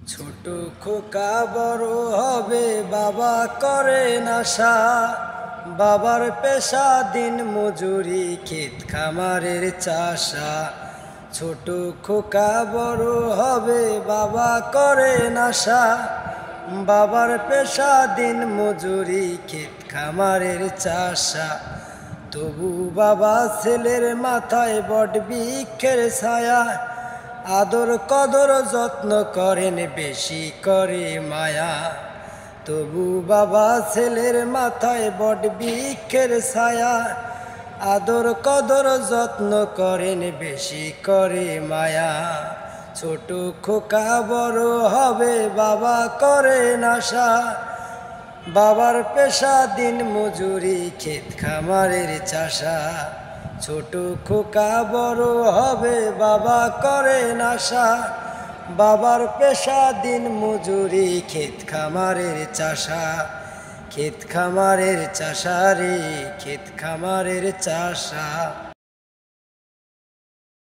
ছোট খোকা বড় হবে বাবা করে আশা। বাবার পেশা দিন মজুরি ক্ষেত খামারের চাষা। ছোট খোকা বড় হবে বাবা করে আশা। বাবার পেশা দিন মজুরি ক্ষেত খামারের চাষা। তবু বাবা ছেলের মাথায় বট বৃক্ষের ছায়া। আদর কদর যত্ন করেন বেশি করে মায়া। তবু বাবা ছেলের মাথায় বট বৃক্ষের ছায়া। আদর কদর যত্ন করেন বেশি করে মায়া। ছোট খোকা বড় হবে বাবা করেন আশা। বাবার পেশা দিন মজুরি ক্ষেত খামারের চাষা। ছোট খোকা বড় হবে বাবা করেন আশা। বাবার পেশা দিন মজুরি ক্ষেত খামারের চাষা। ক্ষেত খামারের চাষা রে, ক্ষেত খামারের চাষা।